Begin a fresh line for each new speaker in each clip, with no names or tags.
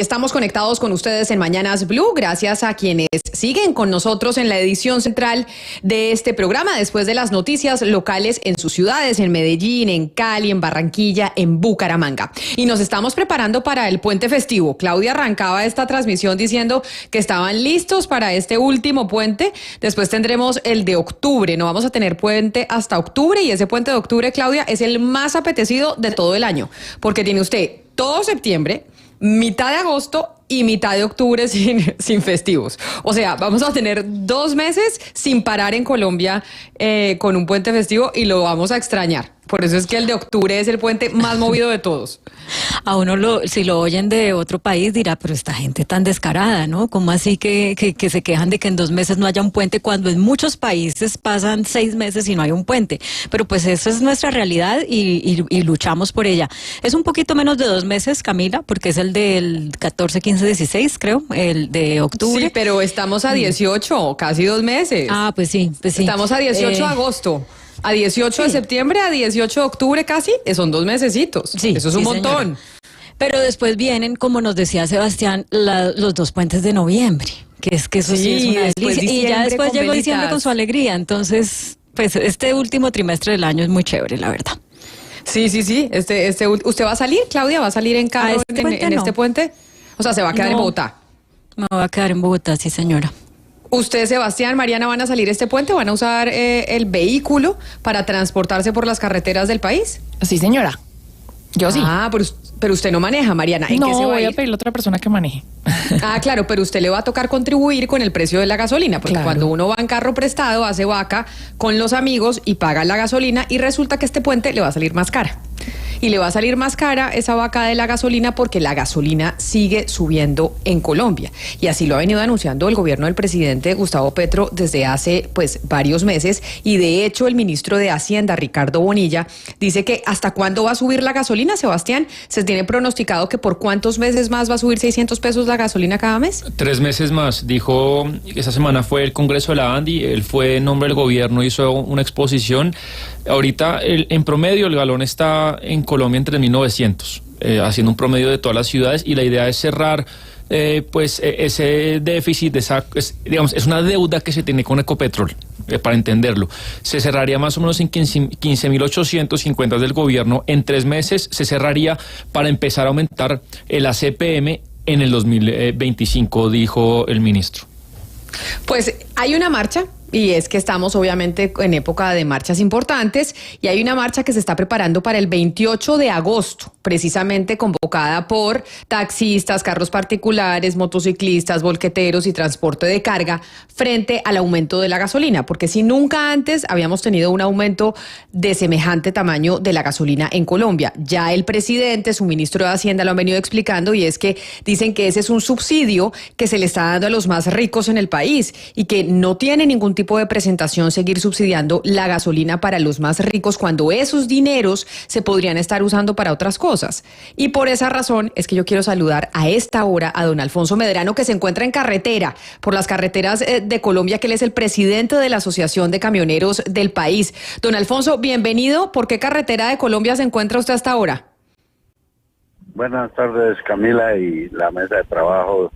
Estamos conectados con ustedes en Mañanas Blue, gracias a quienes siguen con nosotros en la edición central de este programa, después de las noticias locales en sus ciudades, en Medellín, en Cali, en Barranquilla, en Bucaramanga. Y nos estamos preparando para el puente festivo. Claudia arrancaba esta transmisión diciendo que estaban listos para este último puente. Después tendremos el de octubre. No vamos a tener puente hasta octubre, y ese puente de octubre, Claudia, es el más apetecido de todo el año, porque tiene usted todo septiembre, mitad de agosto y mitad de octubre sin festivos. O sea, vamos a tener 2 meses sin parar en Colombia con un puente festivo, y lo vamos a extrañar. Por eso es que el de octubre es el puente más movido de todos.
A uno, si lo oyen de otro país, dirá, pero esta gente tan descarada, ¿no? ¿Cómo así que se quejan de que en 2 meses no haya un puente, cuando en muchos países pasan 6 meses y no hay un puente? Pero pues esa es nuestra realidad y luchamos por ella. Es un poquito menos de 2 meses, Camila, porque es el del 14, 15, 16, creo, el de octubre.
Sí, pero estamos a 18, casi 2 meses.
Ah, pues sí.
Estamos a 18 de agosto. A 18 de septiembre, a 18 de octubre casi, son 2 mesecitos.
Sí,
eso es un montón.
Señora. Pero después vienen, como nos decía Sebastián, los 2 puentes de noviembre, que eso sí es una delicia. Y ya después llegó diciembre con su alegría. Entonces, pues este último trimestre del año es muy chévere, la verdad.
Sí. ¿Usted va a salir, Claudia? ¿Va a salir en carro en este puente? O sea, ¿se va a quedar en Bogotá?
Me voy a quedar en Bogotá, sí, señora.
¿Usted, Sebastián, Mariana, van a salir este puente? ¿Van a usar el vehículo para transportarse por las carreteras del país?
Sí, señora. Yo sí.
Ah, pero usted no maneja, Mariana. ¿En qué se va
voy a pedirle a otra persona que maneje.
Ah, claro, pero usted le va a tocar contribuir con el precio de la gasolina, porque claro, cuando uno va en carro prestado, hace vaca con los amigos y paga la gasolina, y resulta que este puente le va a salir más cara. Y le va a salir más cara esa vaca de la gasolina porque la gasolina sigue subiendo en Colombia. Y así lo ha venido anunciando el gobierno del presidente Gustavo Petro desde hace varios meses. Y de hecho el ministro de Hacienda, Ricardo Bonilla, dice que ¿hasta cuándo va a subir la gasolina, Sebastián? ¿Se tiene pronosticado que por cuántos meses más va a subir 600 pesos la gasolina cada mes?
3 meses más. Dijo, esa semana fue el Congreso de la ANDI, él fue en nombre del gobierno, hizo una exposición. Ahorita en promedio el galón está en Colombia en 3.900, haciendo un promedio de todas las ciudades, y la idea es cerrar ese déficit, es una deuda que se tiene con Ecopetrol, para entenderlo. Se cerraría más o menos en 15.850 del gobierno. En 3 meses se cerraría para empezar a aumentar el ACPM en el 2025, dijo el ministro.
Pues hay una marcha, y es que estamos obviamente en época de marchas importantes, y hay una marcha que se está preparando para el 28 de agosto, precisamente convocada por taxistas, carros particulares, motociclistas, volqueteros y transporte de carga, frente al aumento de la gasolina, porque si nunca antes habíamos tenido un aumento de semejante tamaño de la gasolina en Colombia. Ya el presidente, su ministro de Hacienda lo han venido explicando, y es que dicen que ese es un subsidio que se le está dando a los más ricos en el país, y que no tiene ningún tipo de presentación seguir subsidiando la gasolina para los más ricos, cuando esos dineros se podrían estar usando para otras cosas. Y por esa razón es que yo quiero saludar a esta hora a don Alfonso Medrano, que se encuentra en carretera, por las carreteras de Colombia, que él es el presidente de la Asociación de Camioneros del país. Don Alfonso, bienvenido. ¿Por qué carretera de Colombia se encuentra usted hasta ahora?
Buenas tardes, Camila, y la mesa de trabajo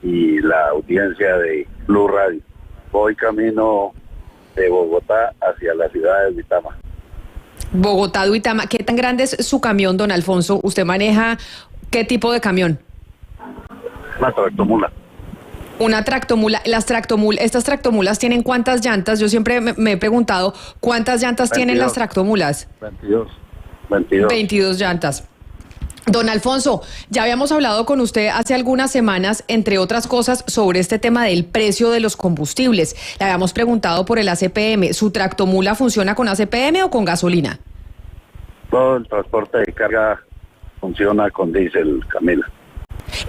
y la audiencia de Blue Radio. Voy camino de Bogotá hacia la ciudad de Duitama.
Bogotá, Duitama. ¿Qué tan grande es su camión, don Alfonso? ¿Usted maneja qué tipo de camión?
Una tractomula.
Una tractomula. ¿Estas tractomulas tienen cuántas llantas? Yo siempre me he preguntado cuántas llantas
22.
Tienen las tractomulas. 22 llantas. Don Alfonso, ya habíamos hablado con usted hace algunas semanas, entre otras cosas, sobre este tema del precio de los combustibles. Le habíamos preguntado por el ACPM. ¿Su tractomula funciona con ACPM o con gasolina?
Todo el transporte de carga funciona con diésel, Camila.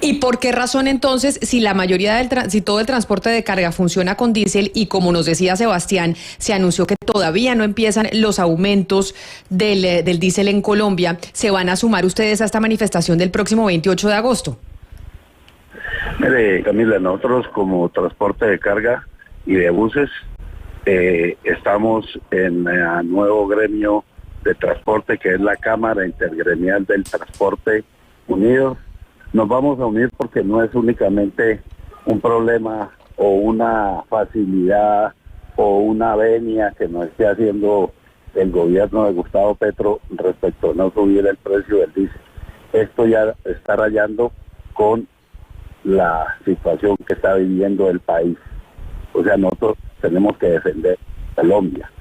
¿Y por qué razón entonces, si la mayoría si todo el transporte de carga funciona con diésel, y como nos decía Sebastián, se anunció que todavía no empiezan los aumentos del diésel en Colombia, se van a sumar ustedes a esta manifestación del próximo 28 de agosto?
Mire, Camila, nosotros como transporte de carga y de buses estamos en el nuevo gremio de transporte, que es la Cámara Intergremial del Transporte Unido. nos vamos a unir porque no es únicamente un problema o una facilidad o una venia que nos esté haciendo el gobierno de Gustavo Petro respecto a no subir el precio del diésel. Esto ya está rayando con la situación que está viviendo el país. O sea, nosotros tenemos que defender Colombia,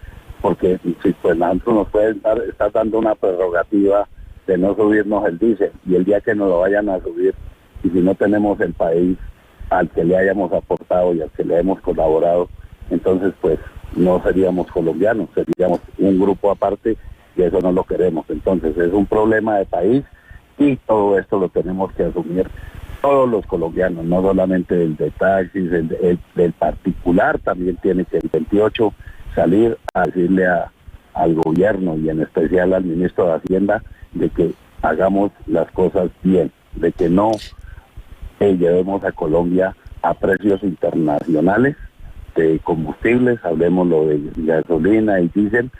porque si pues nosotros nos pueden estar dando una prerrogativa de no subirnos el diésel, y el día que nos lo vayan a subir, y si no tenemos el país al que le hayamos aportado y al que le hemos colaborado, entonces pues no seríamos colombianos, seríamos un grupo aparte, y eso no lo queremos. Entonces es un problema de país, y todo esto lo tenemos que asumir todos los colombianos, no solamente el de taxis, el del particular también tiene que el 28 salir a decirle al gobierno y en especial al ministro de Hacienda de que hagamos las cosas bien, de que no llevemos a Colombia a precios internacionales de combustibles, hablemos lo de gasolina y diésel,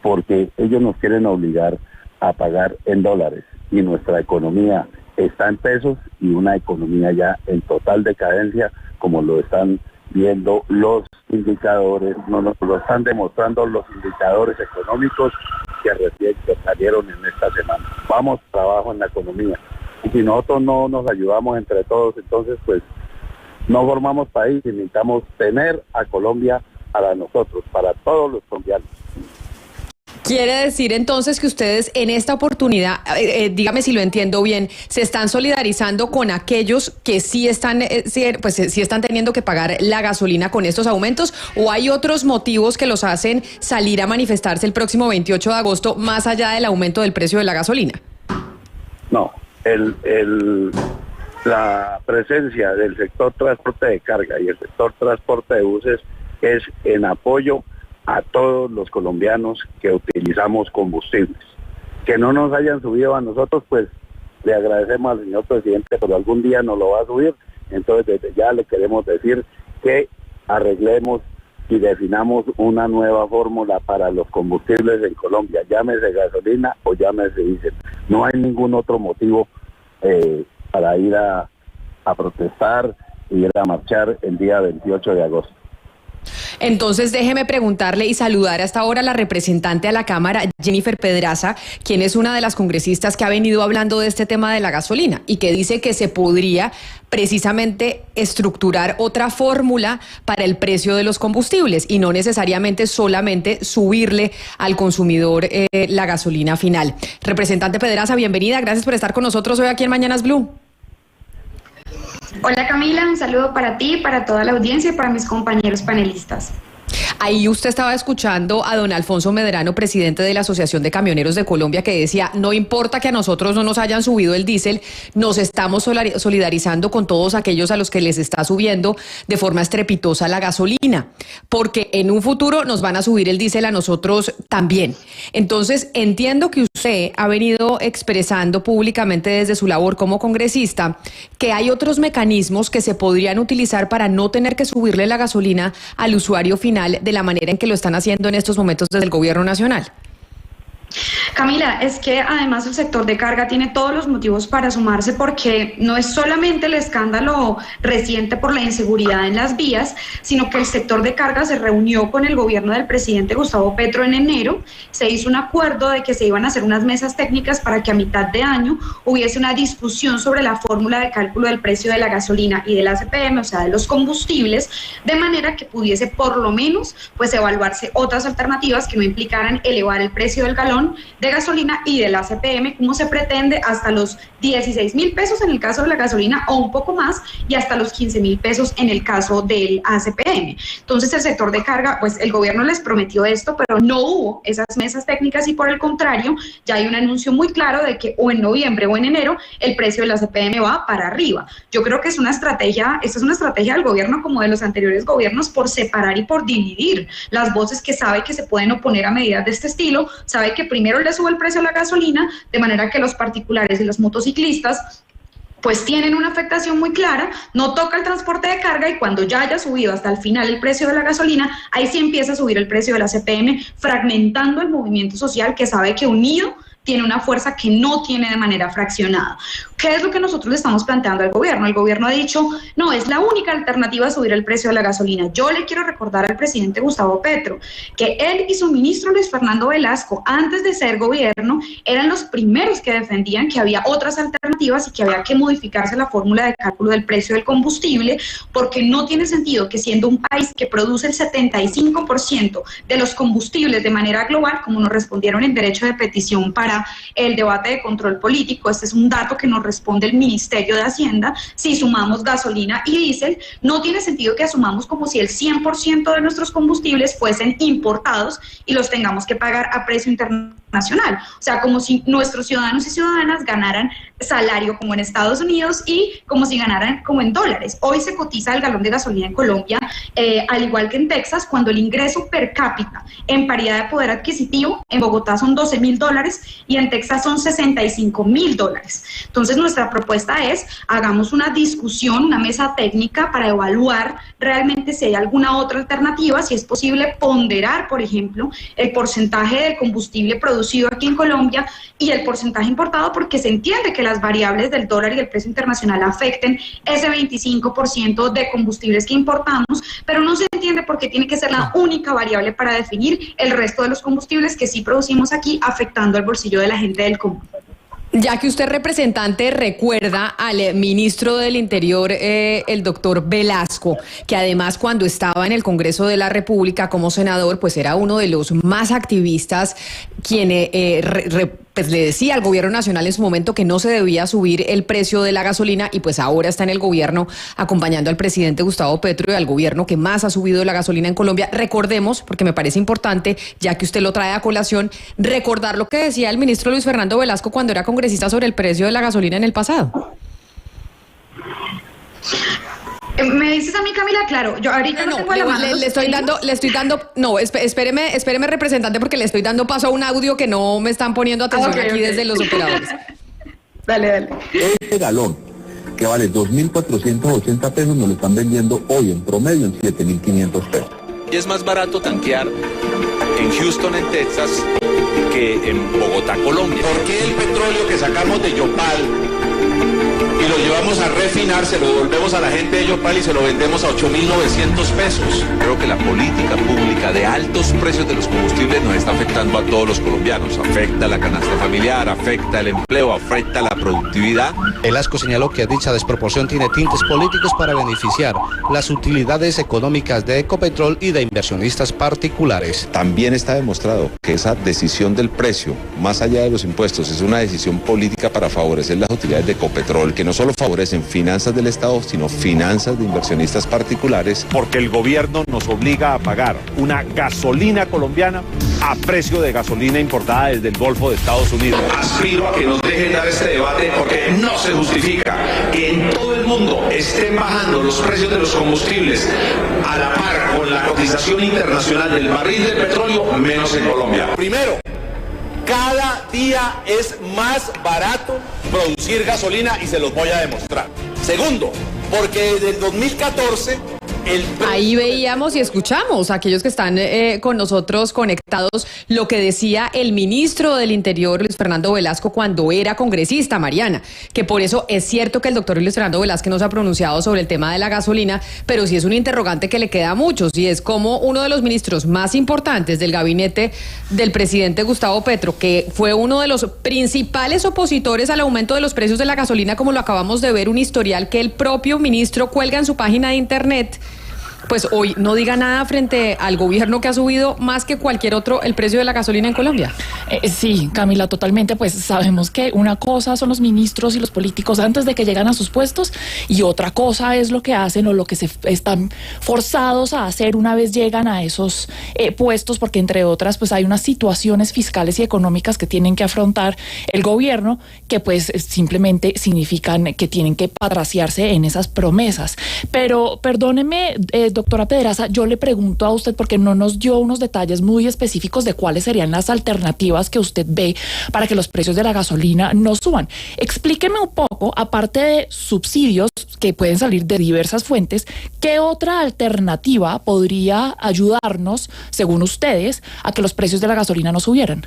porque ellos nos quieren obligar a pagar en dólares y nuestra economía está en pesos y una economía ya en total decadencia, como lo están viendo los indicadores, no nos lo están demostrando los indicadores económicos que recién salieron en esta semana. Vamos trabajo en la economía, y si nosotros no nos ayudamos entre todos, entonces pues no formamos país, y necesitamos tener a Colombia para nosotros, para todos los colombianos.
Quiere decir entonces que ustedes en esta oportunidad, dígame si lo entiendo bien, se están solidarizando con aquellos que sí están teniendo que pagar la gasolina con estos aumentos, o hay otros motivos que los hacen salir a manifestarse el próximo 28 de agosto más allá del aumento del precio de la gasolina.
No, la presencia del sector transporte de carga y el sector transporte de buses es en apoyo a todos los colombianos que utilizamos combustibles. Que no nos hayan subido a nosotros, pues le agradecemos al señor presidente, pero algún día nos lo va a subir. Entonces desde ya le queremos decir que arreglemos y definamos una nueva fórmula para los combustibles en Colombia, llámese gasolina o llámese diésel. No hay ningún otro motivo para ir a protestar y ir a marchar el día 28 de agosto.
Entonces déjeme preguntarle y saludar hasta ahora a la representante a la Cámara, Jennifer Pedraza, quien es una de las congresistas que ha venido hablando de este tema de la gasolina y que dice que se podría precisamente estructurar otra fórmula para el precio de los combustibles y no necesariamente solamente subirle al consumidor la gasolina final. Representante Pedraza, bienvenida, gracias por estar con nosotros hoy aquí en Mañanas Blue.
Hola Camila, un saludo para ti, para toda la audiencia y para mis compañeros panelistas.
Ahí usted estaba escuchando a don Alfonso Medrano, presidente de la Asociación de Camioneros de Colombia, que decía, no importa que a nosotros no nos hayan subido el diésel, nos estamos solidarizando con todos aquellos a los que les está subiendo de forma estrepitosa la gasolina, porque en un futuro nos van a subir el diésel a nosotros también. Entonces, entiendo que usted ha venido expresando públicamente desde su labor como congresista que hay otros mecanismos que se podrían utilizar para no tener que subirle la gasolina al usuario final de la manera en que lo están haciendo en estos momentos desde el gobierno nacional.
Camila, es que además el sector de carga tiene todos los motivos para sumarse, porque no es solamente el escándalo reciente por la inseguridad en las vías, sino que el sector de carga se reunió con el gobierno del presidente Gustavo Petro en enero, se hizo un acuerdo de que se iban a hacer unas mesas técnicas para que a mitad de año hubiese una discusión sobre la fórmula de cálculo del precio de la gasolina y del ACPM, o sea, de los combustibles, de manera que pudiese por lo menos pues evaluarse otras alternativas que no implicaran elevar el precio del galón de gasolina y del ACPM, como se pretende, hasta los 16,000 pesos en el caso de la gasolina o un poco más, y hasta los 15,000 pesos en el caso del ACPM. Entonces el sector de carga, pues el gobierno les prometió esto, pero no hubo esas mesas técnicas y por el contrario, ya hay un anuncio muy claro de que o en noviembre o en enero el precio del ACPM va para arriba. Yo creo que esta es una estrategia del gobierno como de los anteriores gobiernos por separar y por dividir las voces que sabe que se pueden oponer a medidas de este estilo, sabe que primero le sube el precio a la gasolina, de manera que los particulares y los motociclistas pues tienen una afectación muy clara, no toca el transporte de carga y cuando ya haya subido hasta el final el precio de la gasolina, ahí sí empieza a subir el precio de la CPM, fragmentando el movimiento social que sabe que unido tiene una fuerza que no tiene de manera fraccionada. ¿Qué es lo que nosotros le estamos planteando al gobierno? El gobierno ha dicho, no, es la única alternativa a subir el precio de la gasolina. Yo le quiero recordar al presidente Gustavo Petro que él y su ministro Luis Fernando Velasco, antes de ser gobierno, eran los primeros que defendían que había otras alternativas y que había que modificarse la fórmula de cálculo del precio del combustible, porque no tiene sentido que siendo un país que produce el 75% de los combustibles de manera global, como nos respondieron en derecho de petición para el debate de control político, este es un dato que nos responde el Ministerio de Hacienda, si sumamos gasolina y diésel, no tiene sentido que asumamos como si el 100% de nuestros combustibles fuesen importados y los tengamos que pagar a precio internacional. O sea, como si nuestros ciudadanos y ciudadanas ganaran salario como en Estados Unidos y como si ganaran como en dólares. Hoy se cotiza el galón de gasolina en Colombia, al igual que en Texas, cuando el ingreso per cápita en paridad de poder adquisitivo en Bogotá son $12,000 y en Texas son $65,000. Entonces nuestra propuesta es, hagamos una discusión, una mesa técnica para evaluar realmente si hay alguna otra alternativa, si es posible ponderar, por ejemplo, el porcentaje del combustible producido aquí en Colombia y el porcentaje importado, porque se entiende que las variables del dólar y el precio internacional afecten ese 25% de combustibles que importamos, pero no se entiende por qué tiene que ser la única variable para definir el resto de los combustibles que sí producimos aquí, afectando el bolsillo de la gente del común.
Ya que usted, representante, recuerda al ministro del Interior, el doctor Velasco, que además cuando estaba en el Congreso de la República como senador, pues era uno de los más activistas, quien pues le decía al gobierno nacional en su momento que no se debía subir el precio de la gasolina, y pues ahora está en el gobierno acompañando al presidente Gustavo Petro y al gobierno que más ha subido la gasolina en Colombia. Recordemos, porque me parece importante, ya que usted lo trae a colación, recordar lo que decía el ministro Luis Fernando Velasco cuando era congresista sobre el precio de la gasolina en el pasado.
¿Me dices a mí, Camila? Claro, yo ahorita no tengo la mano.
Le estoy dando, no, espéreme, representante, porque le estoy dando paso a un audio que no me están poniendo atención aquí desde los operadores.
Dale.
Este galón, que vale 2.480 pesos, nos lo están vendiendo hoy en promedio en 7.500 pesos.
Y es más barato tanquear en Houston, en Texas, que en Bogotá, Colombia.
¿Por qué el petróleo que sacamos de Yopal y lo llevamos a refinar, se lo devolvemos a la gente de Yopal y se lo vendemos a 8.900 pesos?
Creo que la política pública de altos precios de los combustibles nos está afectando a todos los colombianos. Afecta la canasta familiar, afecta el empleo, afecta la productividad.
Velasco señaló que dicha desproporción tiene tintes políticos para beneficiar las utilidades económicas de Ecopetrol y de inversionistas particulares.
También está demostrado que esa decisión del precio, más allá de los impuestos, es una decisión política para favorecer las utilidades de Ecopetrol, que no solo favorecen finanzas del Estado, sino finanzas de inversionistas particulares.
Porque el gobierno nos obliga a pagar una gasolina colombiana a precio de gasolina importada desde el Golfo de Estados Unidos.
Aspiro a que nos dejen dar este debate porque no se justifica que en todo el mundo estén bajando los precios de los combustibles a la par con la cotización internacional del barril de petróleo, menos en Colombia.
Primero, cada día es más barato producir gasolina y se los voy a demostrar. Segundo, porque desde el 2014...
Ahí veíamos y escuchamos a aquellos que están con nosotros conectados lo que decía el ministro del Interior, Luis Fernando Velasco, cuando era congresista, Mariana, que por eso es cierto que el doctor Luis Fernando Velasco no se ha pronunciado sobre el tema de la gasolina, pero sí es un interrogante que le queda a muchos, y es como uno de los ministros más importantes del gabinete del presidente Gustavo Petro, que fue uno de los principales opositores al aumento de los precios de la gasolina, como lo acabamos de ver, un historial que el propio ministro cuelga en su página de internet, pues hoy no diga nada frente al gobierno que ha subido más que cualquier otro el precio de la gasolina en Colombia.
Sí, Camila, totalmente. Pues sabemos que una cosa son los ministros y los políticos antes de que llegan a sus puestos, y otra cosa es lo que hacen o lo que se están forzados a hacer una vez llegan a esos puestos, porque entre otras pues hay unas situaciones fiscales y económicas que tienen que afrontar el gobierno, que pues simplemente significan que tienen que patraciarse en esas promesas. Pero perdóneme, doctora Pedraza, yo le pregunto a usted, porque no nos dio unos detalles muy específicos de cuáles serían las alternativas que usted ve para que los precios de la gasolina no suban. Explíqueme un poco, aparte de subsidios que pueden salir de diversas fuentes, ¿qué otra alternativa podría ayudarnos, según ustedes, a que los precios de la gasolina no subieran?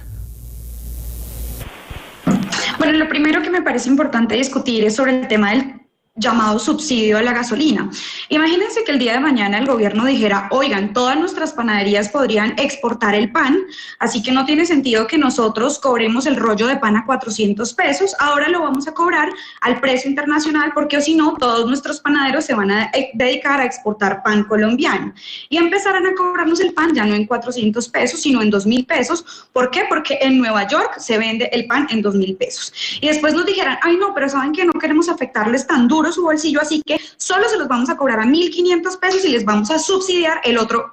Bueno, lo primero que me parece importante discutir es sobre el tema del llamado subsidio a la gasolina. Imagínense que el día de mañana el gobierno dijera, oigan, todas nuestras panaderías podrían exportar el pan, así que no tiene sentido que nosotros cobremos el rollo de pan a 400 pesos, ahora lo vamos a cobrar al precio internacional porque o si no, todos nuestros panaderos se van a dedicar a exportar pan colombiano y empezarán a cobrarnos el pan ya no en 400 pesos, sino en 2.000 pesos. ¿Por qué? Porque en Nueva York se vende el pan en 2.000 pesos. Y después nos dijeran, ay no, pero saben que no queremos afectarles tan duro su bolsillo, así que solo se los vamos a cobrar a 1.500 pesos y les vamos a subsidiar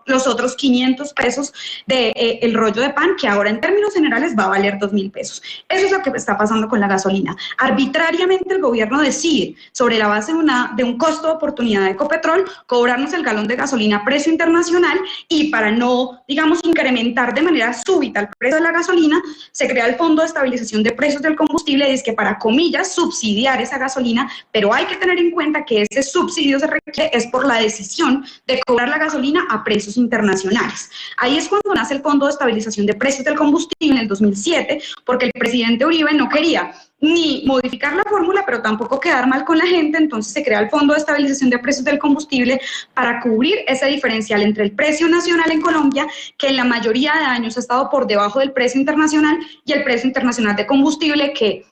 los otros 500 pesos de el rollo de pan, que ahora en términos generales va a valer 2.000 pesos. Eso es lo que está pasando con la gasolina. Arbitrariamente el gobierno decide, sobre la base de un costo de oportunidad de Ecopetrol, cobrarnos el galón de gasolina a precio internacional, y para no, digamos, incrementar de manera súbita el precio de la gasolina, se crea el Fondo de Estabilización de Precios del Combustible, y es que para comillas subsidiar esa gasolina, pero hay que tener en cuenta que ese subsidio se requiere es por la decisión de cobrar la gasolina a precios internacionales. Ahí es cuando nace el Fondo de Estabilización de Precios del Combustible en el 2007, porque el presidente Uribe no quería ni modificar la fórmula, pero tampoco quedar mal con la gente, entonces se crea el Fondo de Estabilización de Precios del Combustible para cubrir ese diferencial entre el precio nacional en Colombia, que en la mayoría de años ha estado por debajo del precio internacional, y el precio internacional de combustible, que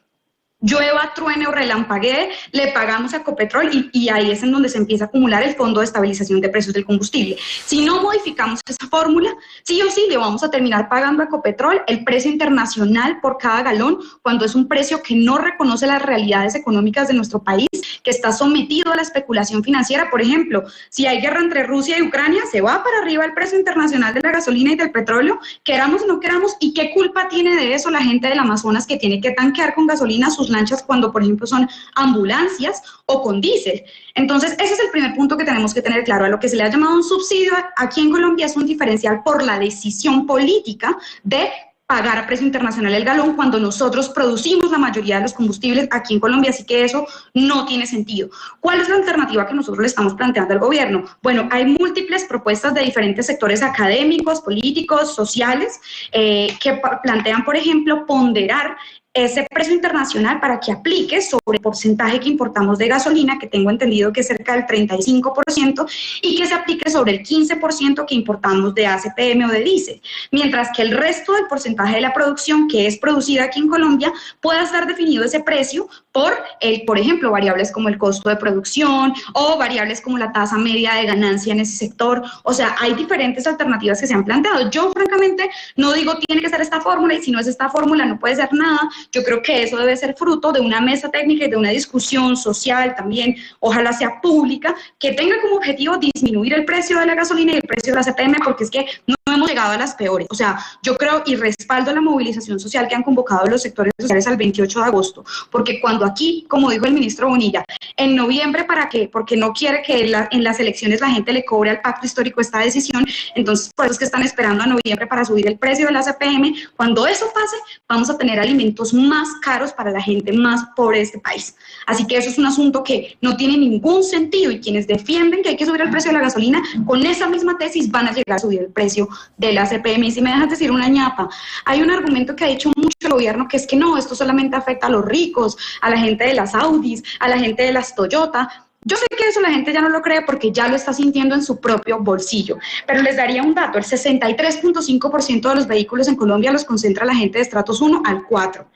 llueva, truene o relampaguee, le pagamos a Ecopetrol y ahí es en donde se empieza a acumular el Fondo de Estabilización de Precios del Combustible. Si no modificamos esa fórmula, sí o sí le vamos a terminar pagando a Ecopetrol el precio internacional por cada galón, cuando es un precio que no reconoce las realidades económicas de nuestro país, que está sometido a la especulación financiera. Por ejemplo, si hay guerra entre Rusia y Ucrania, se va para arriba el precio internacional de la gasolina y del petróleo, queramos o no queramos, y qué culpa tiene de eso la gente del Amazonas, que tiene que tanquear con gasolina sus lanchas cuando, por ejemplo, son ambulancias o con diésel. Entonces, ese es el primer punto que tenemos que tener claro. A lo que se le ha llamado un subsidio aquí en Colombia es un diferencial por la decisión política de pagar a precio internacional el galón cuando nosotros producimos la mayoría de los combustibles aquí en Colombia, así que eso no tiene sentido. ¿Cuál es la alternativa que nosotros le estamos planteando al gobierno? Bueno, hay múltiples propuestas de diferentes sectores académicos, políticos, sociales, que plantean, por ejemplo, ponderar ese precio internacional para que aplique sobre el porcentaje que importamos de gasolina, que tengo entendido que es cerca del 35%, y que se aplique sobre el 15% que importamos de ACPM o de diésel, mientras que el resto del porcentaje de la producción que es producida aquí en Colombia pueda estar definido ese precio por ejemplo, variables como el costo de producción o variables como la tasa media de ganancia en ese sector. O sea, hay diferentes alternativas que se han planteado. Yo, francamente, no digo tiene que ser esta fórmula y si no es esta fórmula no puede ser nada. Yo creo que eso debe ser fruto de una mesa técnica y de una discusión social también, ojalá sea pública, que tenga como objetivo disminuir el precio de la gasolina y el precio de la CPM, porque es que no hemos llegado a las peores. O sea, yo creo y respaldo la movilización social que han convocado los sectores sociales al 28 de agosto, porque cuando aquí, como dijo el ministro Bonilla, en noviembre, ¿para qué? Porque no quiere que en las elecciones la gente le cobre al pacto histórico esta decisión, entonces por eso es que están esperando a noviembre para subir el precio de la CPM. Cuando eso pase, vamos a tener alimentos más caros para la gente más pobre de este país. Así que eso es un asunto que no tiene ningún sentido, y quienes defienden que hay que subir el precio de la gasolina, con esa misma tesis van a llegar a subir el precio de la CPM. Y si me dejas decir una ñapa, hay un argumento que ha dicho mucho el gobierno, que es que no, esto solamente afecta a los ricos, a la gente de las Audis, a la gente de las Toyota. Yo sé que eso la gente ya no lo cree porque ya lo está sintiendo en su propio bolsillo, pero les daría un dato: el 63.5% de los vehículos en Colombia los concentra la gente de estratos 1 al 4.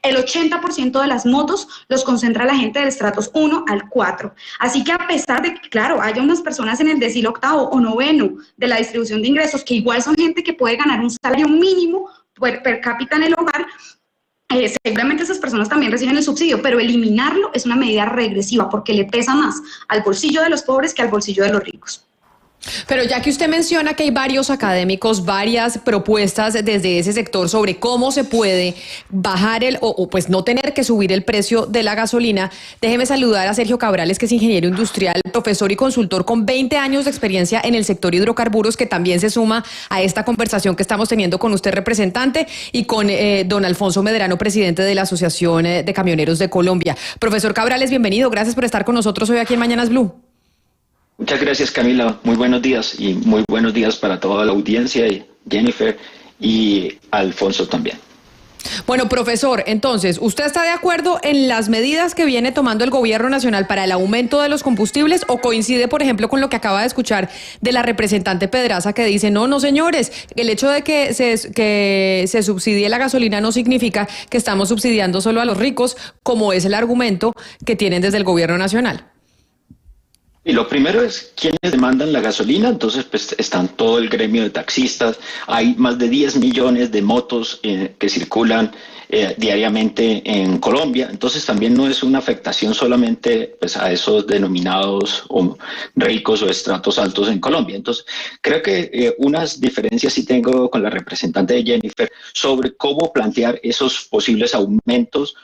El 80% de las motos los concentra la gente de estratos 1 al 4. Así que a pesar de que, claro, haya unas personas en el decil octavo o noveno de la distribución de ingresos, que igual son gente que puede ganar un salario mínimo per cápita en el hogar, seguramente esas personas también reciben el subsidio, pero eliminarlo es una medida regresiva porque le pesa más al bolsillo de los pobres que al bolsillo de los ricos.
Pero ya que usted menciona que hay varios académicos, varias propuestas desde ese sector sobre cómo se puede bajar o pues no tener que subir el precio de la gasolina, déjeme saludar a Sergio Cabrales, que es ingeniero industrial, profesor y consultor con 20 años de experiencia en el sector hidrocarburos, que también se suma a esta conversación que estamos teniendo con usted, representante, y con don Alfonso Medrano, presidente de la Asociación de Camioneros de Colombia. Profesor Cabrales, bienvenido, gracias por estar con nosotros hoy aquí en Mañanas Blue.
Muchas gracias, Camila. Muy buenos días, y muy buenos días para toda la audiencia, y Jennifer y Alfonso también.
Bueno, profesor, entonces, ¿usted está de acuerdo en las medidas que viene tomando el gobierno nacional para el aumento de los combustibles o coincide, por ejemplo, con lo que acaba de escuchar de la representante Pedraza que dice, no, señores, el hecho de que se subsidie la gasolina no significa que estamos subsidiando solo a los ricos, como es el argumento que tienen desde el gobierno nacional?
Y lo primero es quiénes demandan la gasolina. Entonces pues están todo el gremio de taxistas, hay más de 10 millones de motos que circulan diariamente en Colombia. Entonces también no es una afectación solamente pues a esos denominados ricos o estratos altos en Colombia. Entonces creo que unas diferencias sí tengo con la representante de Jennifer sobre cómo plantear esos posibles aumentos.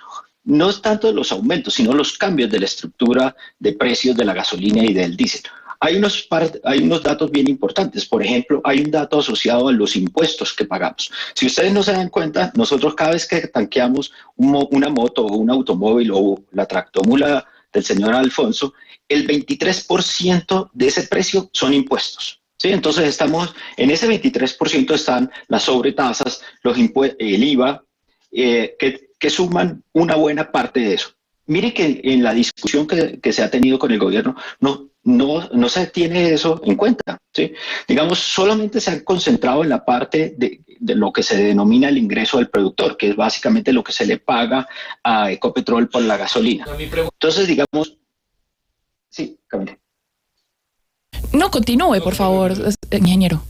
No es tanto los aumentos, sino los cambios de la estructura de precios de la gasolina y del diésel. Hay unos datos bien importantes. Por ejemplo, hay un dato asociado a los impuestos que pagamos. Si ustedes no se dan cuenta, nosotros cada vez que tanqueamos una moto o un automóvil o la tractomula del señor Alfonso, el 23% de ese precio son impuestos. ¿Sí? Entonces estamos en ese 23% están las sobretasas, el IVA, que suman una buena parte de eso. Mire que en la discusión que se ha tenido con el gobierno no se tiene eso en cuenta, ¿sí? Digamos, solamente se han concentrado en la parte de lo que se denomina el ingreso del productor, que es básicamente lo que se le paga a Ecopetrol por la gasolina. Entonces, digamos... Sí, Camila.
No, continúe, por favor, ingeniero.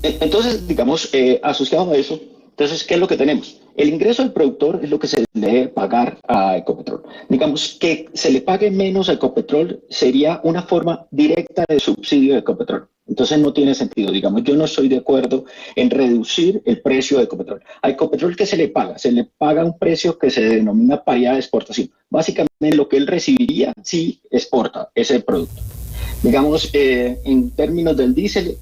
Entonces, digamos, asociado a eso, entonces, ¿qué es lo que tenemos? El ingreso del productor es lo que se le debe pagar a Ecopetrol. Digamos, que se le pague menos a Ecopetrol sería una forma directa de subsidio de Ecopetrol. Entonces no tiene sentido. Digamos, yo no estoy de acuerdo en reducir el precio de Ecopetrol. A Ecopetrol, ¿qué se le paga? Se le paga un precio que se denomina paridad de exportación. Básicamente lo que él recibiría si exporta ese producto. Digamos, en términos del diésel,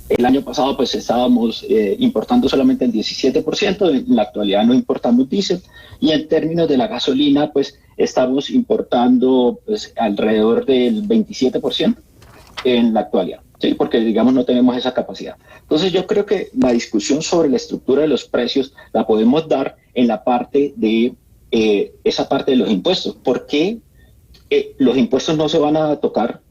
el año pasado pues estábamos importando solamente el 17%, en la actualidad no importamos diésel, y en términos de la gasolina pues estamos importando pues alrededor del 27% en la actualidad, ¿sí? Porque digamos no tenemos esa capacidad. Entonces yo creo que la discusión sobre la estructura de los precios la podemos dar en la parte de esa parte de los impuestos. ¿Por qué los impuestos no se van a tocar?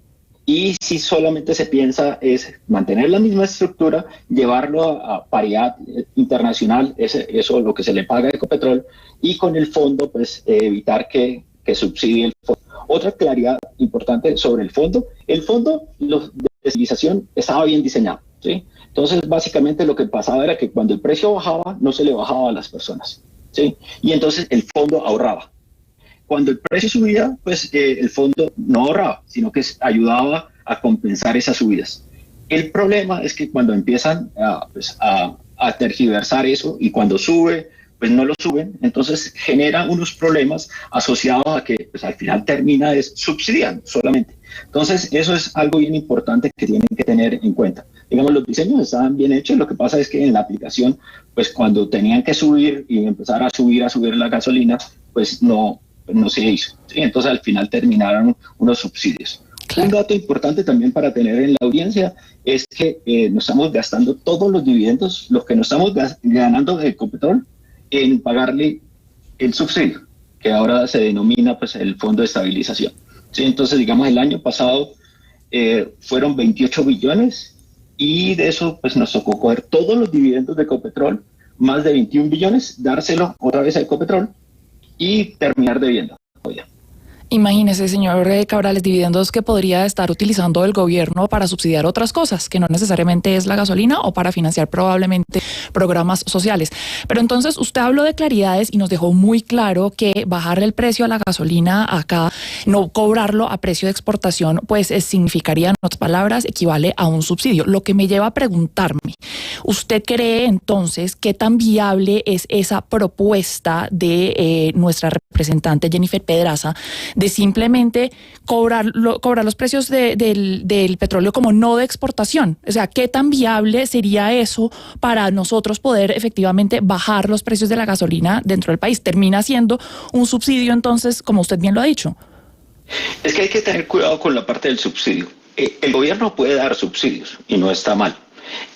Y si solamente se piensa es mantener la misma estructura, llevarlo a paridad internacional, eso es lo que se le paga a Ecopetrol, y con el fondo pues evitar que subsidie el fondo. Otra claridad importante sobre el fondo de estabilización estaba bien diseñado, ¿sí? Entonces básicamente lo que pasaba era que cuando el precio bajaba no se le bajaba a las personas, ¿sí? Y entonces el fondo ahorraba. Cuando el precio subía, pues el fondo no ahorraba, sino que ayudaba a compensar esas subidas. El problema es que cuando empiezan a tergiversar eso y cuando sube, pues no lo suben, entonces genera unos problemas asociados a que pues, al final termina subsidiando solamente. Entonces eso es algo bien importante que tienen que tener en cuenta. Digamos, los diseños estaban bien hechos, lo que pasa es que en la aplicación, pues cuando tenían que subir y empezar a subir la gasolina, pues no se hizo, ¿sí? Entonces al final terminaron unos subsidios. Claro. Un dato importante también para tener en la audiencia es que nos estamos gastando todos los dividendos, los que nos estamos ganando de Ecopetrol, en pagarle el subsidio, que ahora se denomina pues el Fondo de Estabilización, ¿sí? Entonces digamos el año pasado fueron 28 billones y de eso pues nos tocó coger todos los dividendos de Ecopetrol, más de 21 billones, dárselo otra vez a Ecopetrol y terminar debiendo.
Imagínese, señor Cabrales, dividendos que podría estar utilizando el gobierno para subsidiar otras cosas, que no necesariamente es la gasolina o para financiar probablemente programas sociales. Pero entonces usted habló de claridades y nos dejó muy claro que bajarle el precio a la gasolina acá, no cobrarlo a precio de exportación, pues significaría, en otras palabras, equivale a un subsidio. Lo que me lleva a preguntarme, ¿usted cree entonces qué tan viable es esa propuesta de nuestra representante Jennifer Pedraza de simplemente cobrar los precios del petróleo como no de exportación? O sea, ¿qué tan viable sería eso para nosotros poder efectivamente bajar los precios de la gasolina dentro del país? ¿Termina siendo un subsidio entonces, como usted bien lo ha dicho?
Es que hay que tener cuidado con la parte del subsidio. El gobierno puede dar subsidios y no está mal.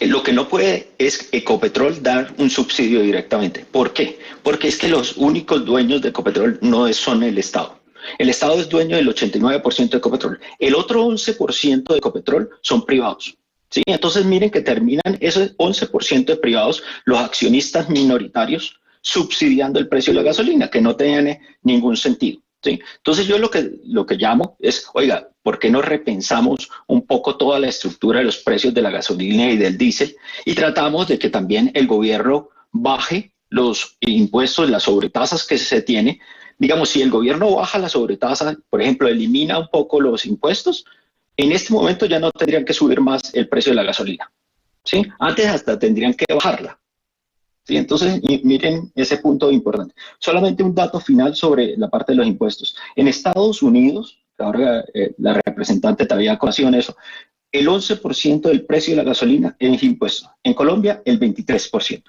Lo que no puede es Ecopetrol dar un subsidio directamente. ¿Por qué? Porque es que los únicos dueños de Ecopetrol no son el Estado. El Estado es dueño del 89% de Ecopetrol. El otro 11% de Ecopetrol son privados. ¿Sí? Entonces miren que terminan ese 11% de privados, los accionistas minoritarios, subsidiando el precio de la gasolina, que no tiene ningún sentido. ¿Sí? Entonces yo lo que llamo es, oiga, ¿por qué no repensamos un poco toda la estructura de los precios de la gasolina y del diésel y tratamos de que también el gobierno baje los impuestos, las sobretasas que se tiene? Digamos, si el gobierno baja la sobretasa, por ejemplo, elimina un poco los impuestos, en este momento ya no tendrían que subir más el precio de la gasolina. ¿Sí? Antes hasta tendrían que bajarla. ¿Sí? Entonces, miren ese punto importante. Solamente un dato final sobre la parte de los impuestos. En Estados Unidos, ahora la representante todavía colación eso, el 11% del precio de la gasolina es impuesto. En Colombia, el 23%.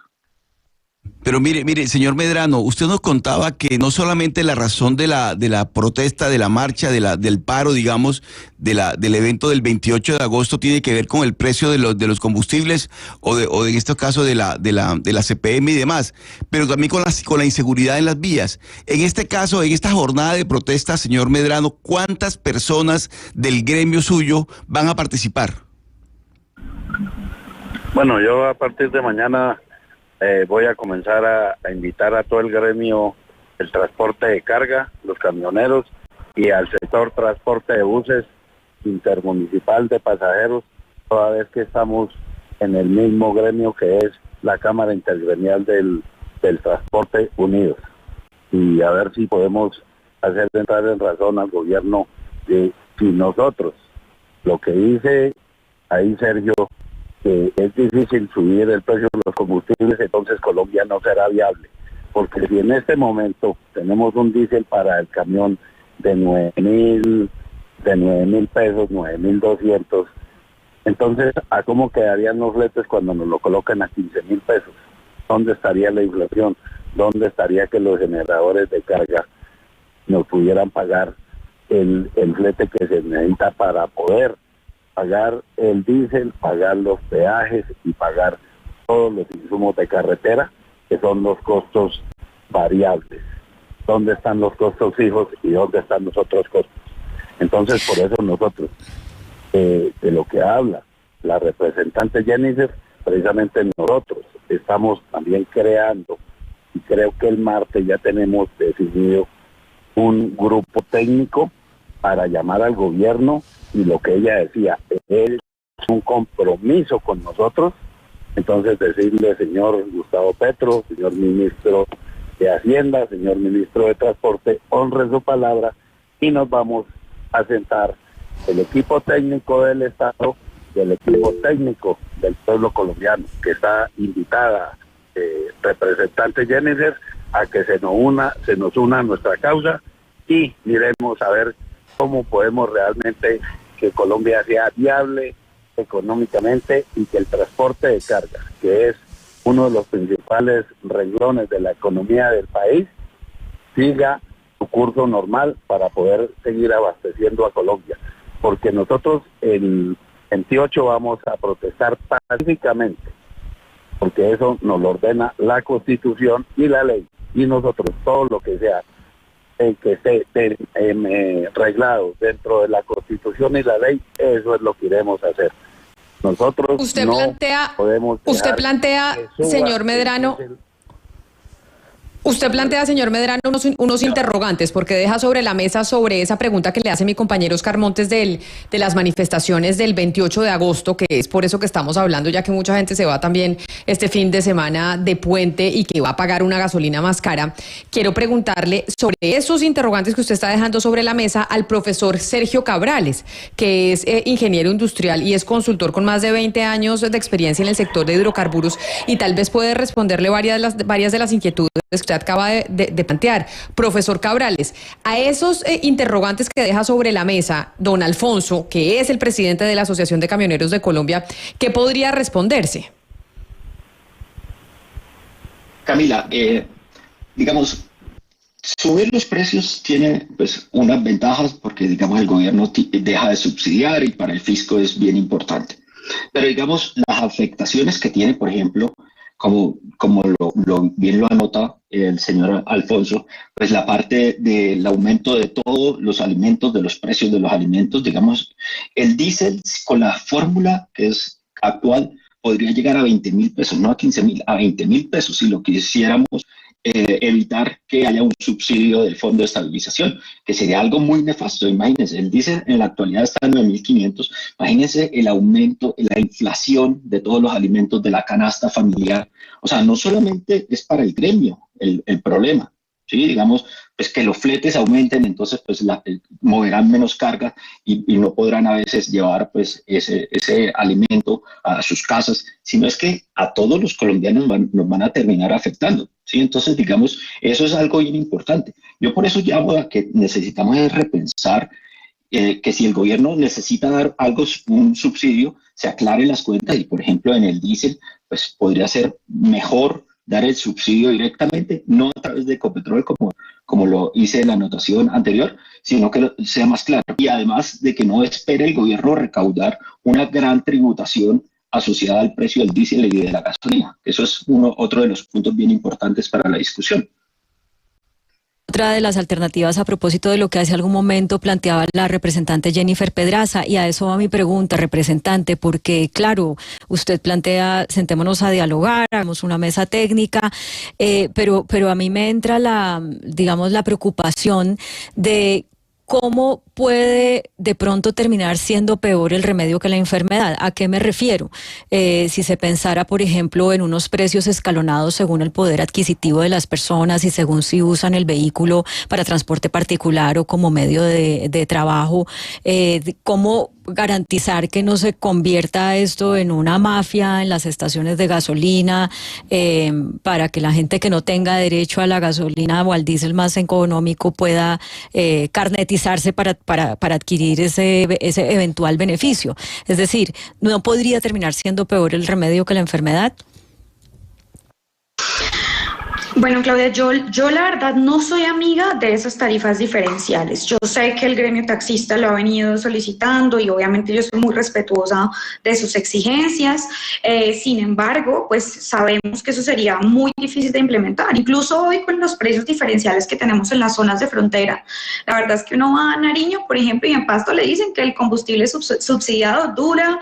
Pero mire, señor Medrano, usted nos contaba que no solamente la razón de la protesta, de la marcha, del paro, digamos, del evento del 28 de agosto tiene que ver con el precio de los combustibles o en este caso de la CPM y demás, pero también con la inseguridad en las vías. En este caso, en esta jornada de protesta, señor Medrano, ¿cuántas personas del gremio suyo van a participar?
Bueno, yo a partir de mañana voy a comenzar a invitar a todo el gremio del transporte de carga, los camioneros y al sector transporte de buses, intermunicipal de pasajeros, toda vez que estamos en el mismo gremio que es la Cámara Intergremial del Transporte Unidos. Y a ver si podemos hacer entrar en razón al gobierno de si nosotros, lo que dice ahí Sergio, que es difícil subir el precio de los combustibles, entonces Colombia no será viable. Porque si en este momento tenemos un diésel para el camión de 9.000 pesos, 9.200, entonces ¿a cómo quedarían los fletes cuando nos lo colocan a 15.000 pesos? ¿Dónde estaría la inflación? ¿Dónde estaría que los generadores de carga nos pudieran pagar el flete que se necesita para poder pagar el diésel, pagar los peajes y pagar todos los insumos de carretera, que son los costos variables? ¿Dónde están los costos fijos y dónde están los otros costos? Entonces, por eso nosotros, de lo que habla la representante Jennifer, precisamente nosotros estamos también creando, y creo que el martes ya tenemos definido un grupo técnico para llamar al gobierno, y lo que ella decía, es un compromiso con nosotros. Entonces decirle, señor Gustavo Petro, señor ministro de Hacienda, señor ministro de Transporte, honre su palabra y nos vamos a sentar el equipo técnico del Estado, del equipo técnico del pueblo colombiano, que está invitada representante Jennifer a que se nos una a nuestra causa y miremos a ver cómo podemos realmente que Colombia sea viable económicamente y que el transporte de carga, que es uno de los principales renglones de la economía del país, siga su curso normal para poder seguir abasteciendo a Colombia. Porque nosotros el 28 vamos a protestar pacíficamente, porque eso nos lo ordena la Constitución y la ley, y nosotros todo lo que sea que esté reglado dentro de la Constitución y la ley, eso es lo que iremos a hacer. Nosotros podemos
señor Medrano, usted plantea, señor Medrano, unos interrogantes, porque deja sobre la mesa sobre esa pregunta que le hace mi compañero Oscar Montes de las manifestaciones del 28 de agosto, que es por eso que estamos hablando, ya que mucha gente se va también este fin de semana de puente y que va a pagar una gasolina más cara. Quiero preguntarle sobre esos interrogantes que usted está dejando sobre la mesa al profesor Sergio Cabrales, que es ingeniero industrial y es consultor con más de 20 años de experiencia en el sector de hidrocarburos, y tal vez puede responderle varias de las inquietudes que usted acaba de plantear. Profesor Cabrales, a esos interrogantes que deja sobre la mesa don Alfonso, que es el presidente de la Asociación de Camioneros de Colombia, ¿qué podría responderse?
Camila, digamos, subir los precios tiene pues unas ventajas porque, digamos, el gobierno deja de subsidiar y para el fisco es bien importante. Pero digamos, las afectaciones que tiene, por ejemplo, como bien lo anota el señor Alfonso, pues la parte del aumento de todos los alimentos, de los precios de los alimentos, digamos, el diésel con la fórmula que es actual podría llegar a 20.000 pesos, no a 15.000, a 20.000 pesos si lo quisiéramos evitar que haya un subsidio del Fondo de Estabilización, que sería algo muy nefasto. Imagínense, el diésel en la actualidad está en 9.500, imagínense el aumento, la inflación de todos los alimentos de la canasta familiar. O sea, no solamente es para el gremio el problema, ¿sí? Digamos, pues que los fletes aumenten, entonces pues moverán menos carga y no podrán a veces llevar pues ese alimento a sus casas, sino es que a todos los colombianos nos van a terminar afectando, ¿sí? Entonces, digamos, eso es algo bien importante. Yo por eso llamo a que necesitamos repensar que si el gobierno necesita dar algo, un subsidio, se aclaren las cuentas y, por ejemplo, en el diésel, pues podría ser mejor dar el subsidio directamente, no a través de Ecopetrol como lo hice en la anotación anterior, sino que sea más claro. Y además de que no espere el gobierno recaudar una gran tributación asociada al precio del diésel y de la gasolina. Eso es otro de los puntos bien importantes para la discusión.
Otra de las alternativas a propósito de lo que hace algún momento planteaba la representante Jennifer Pedraza, y a eso va mi pregunta, representante, porque claro, usted plantea, sentémonos a dialogar, hagamos una mesa técnica, pero a mí me entra la preocupación de ¿cómo puede de pronto terminar siendo peor el remedio que la enfermedad? ¿A qué me refiero? Si se pensara, por ejemplo, en unos precios escalonados según el poder adquisitivo de las personas y según si usan el vehículo para transporte particular o como medio de trabajo, ¿cómo garantizar que no se convierta esto en una mafia en las estaciones de gasolina, para que la gente que no tenga derecho a la gasolina o al diésel más económico pueda carnetizarse para adquirir ese eventual beneficio? Es decir, ¿no podría terminar siendo peor el remedio que la enfermedad?
Bueno, Claudia, yo la verdad no soy amiga de esas tarifas diferenciales. Yo sé que el gremio taxista lo ha venido solicitando y obviamente yo soy muy respetuosa de sus exigencias. Sin embargo, pues sabemos que eso sería muy difícil de implementar. Incluso hoy con los precios diferenciales que tenemos en las zonas de frontera, la verdad es que uno va a Nariño, por ejemplo, y en Pasto le dicen que el combustible subsidiado dura,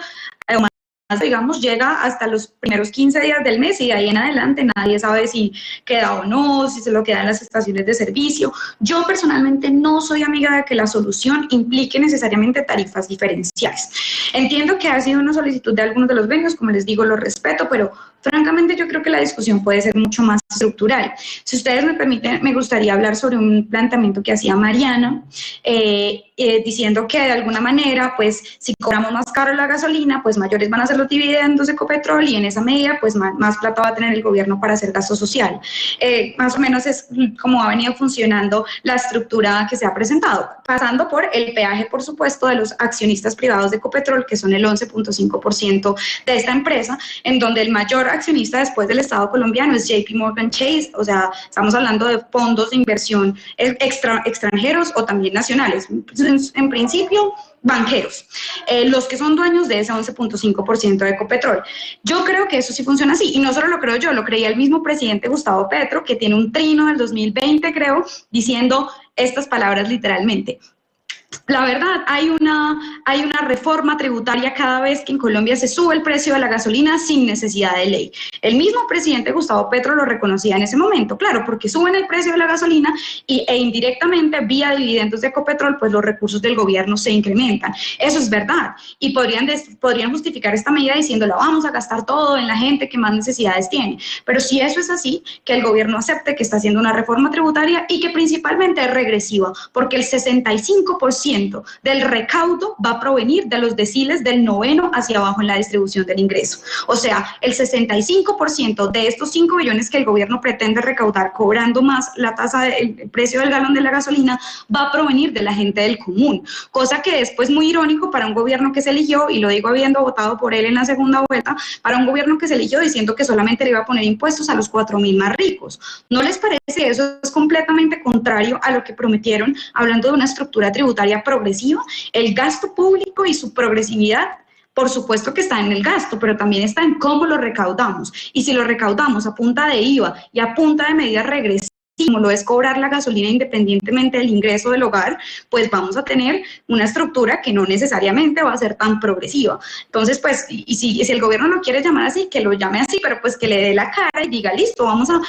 digamos, llega hasta los primeros 15 días del mes y de ahí en adelante nadie sabe si queda o no, si se lo queda en las estaciones de servicio. Yo personalmente no soy amiga de que la solución implique necesariamente tarifas diferenciales. Entiendo que ha sido una solicitud de algunos de los gremios, como les digo, lo respeto, pero francamente yo creo que la discusión puede ser mucho más estructural. Si ustedes me permiten, me gustaría hablar sobre un planteamiento que hacía Mariana, diciendo que de alguna manera, pues si cobramos más caro la gasolina, pues mayores van a ser los dividendos de Ecopetrol y en esa medida, pues más plata va a tener el gobierno para hacer gasto social. Más o menos es como ha venido funcionando la estructura que se ha presentado, pasando por el peaje, por supuesto, de los accionistas privados de Ecopetrol, que son el 11.5% de esta empresa, en donde el mayor accionista después del Estado colombiano es JP Morgan Chase, o sea, estamos hablando de fondos de inversión extranjeros o también nacionales, en principio banqueros, los que son dueños de ese 11.5% de Ecopetrol. Yo creo que eso sí funciona así, y no solo lo creo yo, lo creía el mismo presidente Gustavo Petro, que tiene un trino del 2020, creo, diciendo estas palabras literalmente. La verdad, hay una reforma tributaria cada vez que en Colombia se sube el precio de la gasolina sin necesidad de ley. El mismo presidente Gustavo Petro lo reconocía en ese momento, claro, porque suben el precio de la gasolina e indirectamente vía dividendos de Ecopetrol, pues los recursos del gobierno se incrementan. Eso es verdad y podrían justificar esta medida diciendo la vamos a gastar todo en la gente que más necesidades tiene. Pero si eso es así, que el gobierno acepte que está haciendo una reforma tributaria y que principalmente es regresiva, porque el 65% del recaudo va a provenir de los deciles del noveno hacia abajo en la distribución del ingreso. O sea, el 65% de estos 5 billones que el gobierno pretende recaudar cobrando más la tasa del precio del galón de la gasolina va a provenir de la gente del común, cosa que es pues muy irónico para un gobierno que se eligió, y lo digo habiendo votado por él en la segunda vuelta, para un gobierno que se eligió diciendo que solamente le iba a poner impuestos a los 4.000 más ricos. ¿No les parece que eso es completamente contrario a lo que prometieron hablando de una estructura tributaria progresiva? El gasto público y su progresividad por supuesto que está en el gasto, pero también está en cómo lo recaudamos. Y si lo recaudamos a punta de IVA y a punta de medidas regresivas, como lo es cobrar la gasolina independientemente del ingreso del hogar, pues vamos a tener una estructura que no necesariamente va a ser tan progresiva. Entonces, pues, y si el gobierno lo quiere llamar así, que lo llame así, pero pues que le dé la cara y diga, listo, le vamos a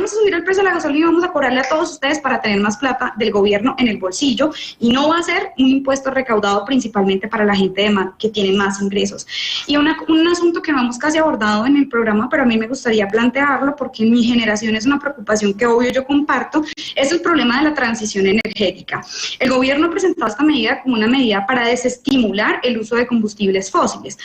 subir el precio de la gasolina y vamos a cobrarle a todos ustedes para tener más plata del gobierno en el bolsillo, y no va a ser un impuesto recaudado principalmente para la gente que tiene más ingresos. Y un asunto que no hemos casi abordado en el programa, pero a mí me gustaría plantearlo porque en mi generación es una preocupación que obvio yo comparto, es el problema de la transición energética. El gobierno ha presentado esta medida como una medida para desestimular el uso de combustibles fósiles,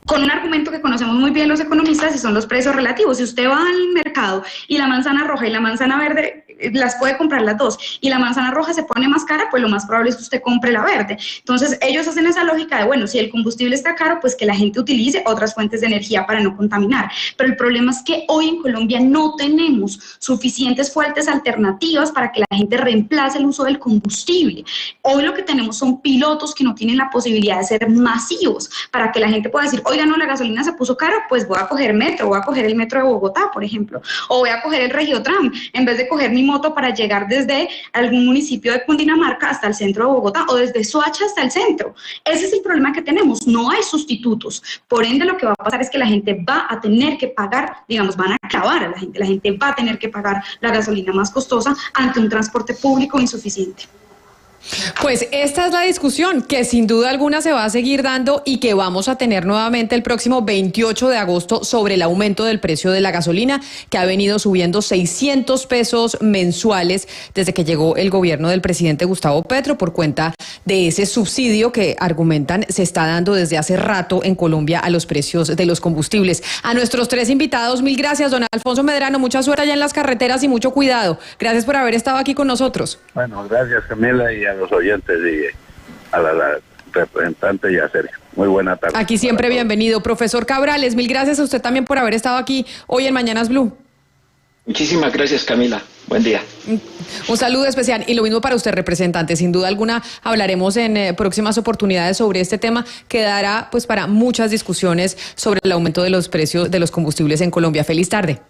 con un argumento que conocemos muy bien los economistas y son los precios relativos. Si usted va al mercado y la manzana roja y la manzana verde las puede comprar las dos y la manzana roja se pone más cara, pues lo más probable es que usted compre la verde. Entonces ellos hacen esa lógica de, bueno, si el combustible está caro, pues que la gente utilice otras fuentes de energía para no contaminar. Pero el problema es que hoy en Colombia no tenemos suficientes fuentes alternativas para que la gente reemplace el uso del combustible. Hoy lo que tenemos son pilotos que no tienen la posibilidad de ser masivos para que la gente pueda decir, oiga, no, la gasolina se puso cara, pues voy a coger metro, voy a coger el metro de Bogotá, por ejemplo, o voy a coger el Regiotram, en vez de coger mi moto para llegar desde algún municipio de Cundinamarca hasta el centro de Bogotá, o desde Soacha hasta el centro. Ese es el problema que tenemos, no hay sustitutos. Por ende, lo que va a pasar es que la gente va a tener que pagar, digamos, van a clavar a la gente va a tener que pagar la gasolina más costosa ante un transporte público insuficiente.
Pues esta es la discusión que sin duda alguna se va a seguir dando y que vamos a tener nuevamente el próximo 28 de agosto sobre el aumento del precio de la gasolina, que ha venido subiendo 600 pesos mensuales desde que llegó el gobierno del presidente Gustavo Petro por cuenta de ese subsidio que argumentan se está dando desde hace rato en Colombia a los precios de los combustibles. A nuestros tres invitados, mil gracias, don Alfonso Medrano, mucha suerte allá en las carreteras y mucho cuidado. Gracias por haber estado aquí con nosotros.
Bueno, gracias Camila y a los oyentes y a la representante y a Sergio. Muy buena tarde.
Aquí siempre bienvenido. Profesor Cabrales, mil gracias a usted también por haber estado aquí hoy en Mañanas Blue.
Muchísimas gracias, Camila. Buen día.
Un saludo especial y lo mismo para usted, representante. Sin duda alguna hablaremos en próximas oportunidades sobre este tema que dará pues para muchas discusiones sobre el aumento de los precios de los combustibles en Colombia. Feliz tarde.